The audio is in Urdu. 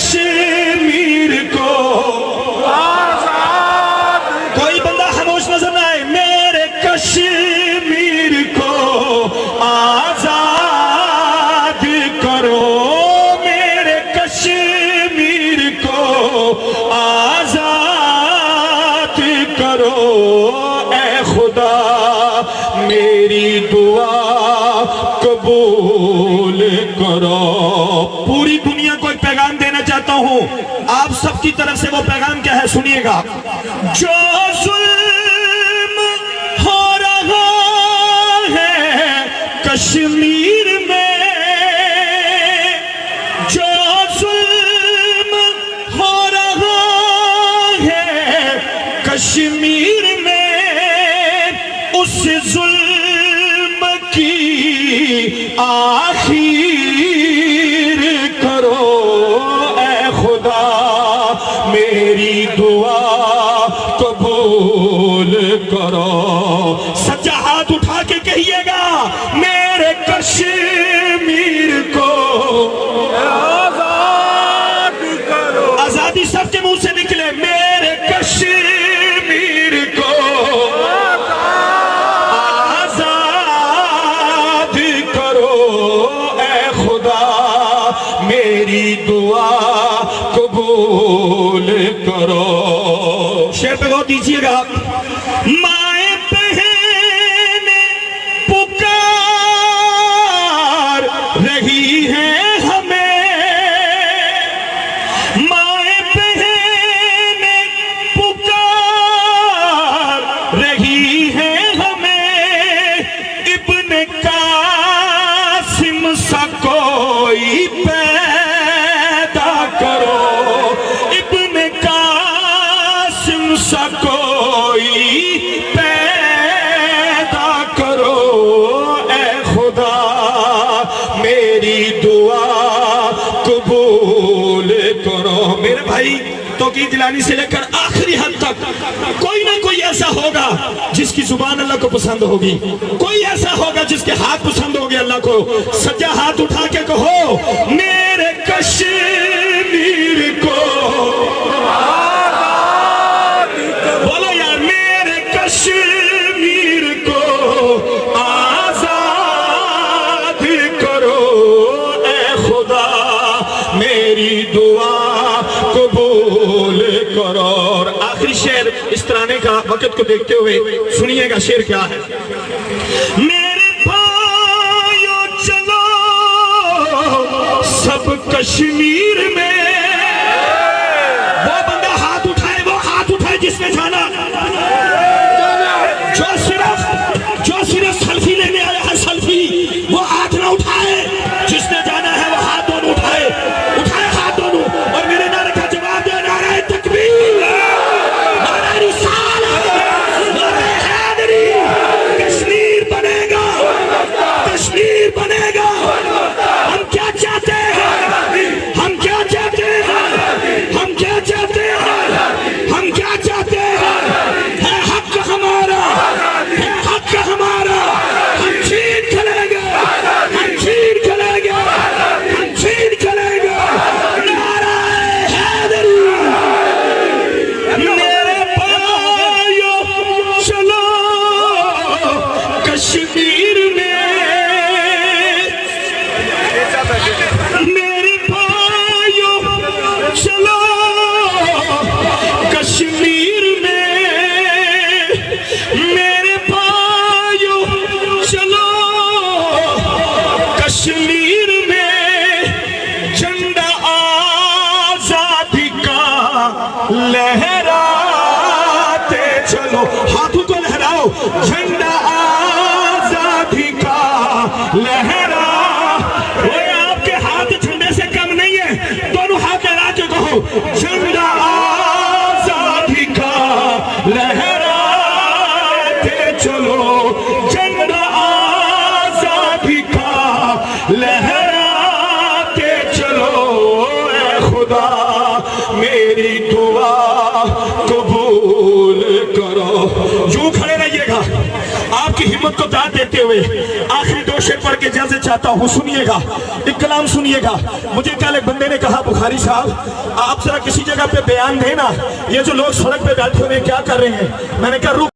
کشمیر کو آزاد، کوئی بندہ خاموش نظر نہ آئے، میرے کشمیر کو آزاد کرو، میرے کشمیر کو آزاد کرو، اے خدا میری دعا قبول کرو۔ پوری دنیا کو ایک پیغام دینا چاہتا ہوں، آپ سب کی طرف سے وہ پیغام کیا ہے سنیے گا۔ جو ظلم ہو رہا ہے کشمیر میں، جو ظلم ہو رہا ہے کشمیر میں، اس ظلم کی آخر کرو، اے خدا میری دعا قبول کرو۔ سچا ہاتھ اٹھا کے کہیے گا، میرے کشمیر کو آزاد کرو۔ آزادی سب کے منہ سے نکلے، میرے کشمیر کو آزاد کرو، اے خدا میری دعا قبول کرو۔ شعر پہ غور دیجئے گا۔ مائیں بہن پکار رہی ہیں ہمیں، مائیں بہن پکار رہی ہیں ہمیں، ابن قاسم سا کوئی پیدا کرو، ابن قاسم سا کوئی پیدا کرو، اے خدا میری دعا قبول کرو۔ میرے بھائی توقیر جیلانی سے لے کر آخری حد تک کوئی نہ کوئی ایسا ہوگا جس کی زبان اللہ کو پسند ہوگی، کوئی ایسا ہوگا جس کے ہاتھ پسند ہوگی اللہ کو۔ سجا ہاتھ اٹھا کے کہو، میرے کشمیر کو بولو یار، میرے کشمیر کو آزاد کرو، اے خدا میری دعا قبول کرو۔ اور آخری شعر اس ترانے کا وقت کو دیکھتے ہوئے سنیے گا، شعر کیا ہے۔ میرے بھائیو چلو سب کشمیر میں، وہ بندہ ہاتھ اٹھائے، وہ ہاتھ اٹھائے جس نے جانا، جو صرف سیلفی لینے آیا ہے، سیلفی، وہ ہاتھ نہ اٹھائے، جس نے جانا ہے وہ ہاتھ دونوں اٹھائے، اٹھائے ہاتھ دونوں، اور میرے نعرے کا جواب دے، نعرہ تکبیر، نعرہ رسالت، نعرہ حیدری۔ کشمیر بنے گا، کشمیر بنے گا۔ ہم کیا چاہتے ہیں، ہم کیا چاہتے ہیں، ہم کیا چاہتے ہیں، ہم کیا چاہتے ہیں، ہے حق ہمارا، ہے حق ہمارا، ہم چھین کھلیں گے، ہم چھین کھلیں گے، ہم چھین کھلیں گے۔ نعرہ حیدری۔ میرے بھائیو چلو کشمیر میں، میرے بھائیو چلو کشمیر میں، میرے بھائیو چلو کشمیر میں، جھنڈا آزادی کا لہراتے چلو۔ ہاتھوں کو لہراؤ، جھنڈا آزادی کا لہرا۔ وہ آپ کے ہاتھ جھنڈے سے کم نہیں ہے، دونوں ہاتھ لہرا کے کہو، جھنڈا آزادی کا لہراتے چلو، جھنڈا آزادی کا لہراتے چلو، اے خدا میری دعا قبول کرو۔ یوں کھڑے رہیے گا، آپ کی ہمت کو داد دیتے ہوئے آخری دو شعر پڑھ کے اجازت چاہتا ہوں، سنیے گا، ایک کلام سنیے گا۔ مجھے کل ایک بندے نے کہا بخاری صاحب آپ ذرا کسی جگہ پہ بیان دیں نا، یہ جو لوگ سڑک پہ بیٹھے ہوئے کیا کر رہے ہیں؟ میں نے کہا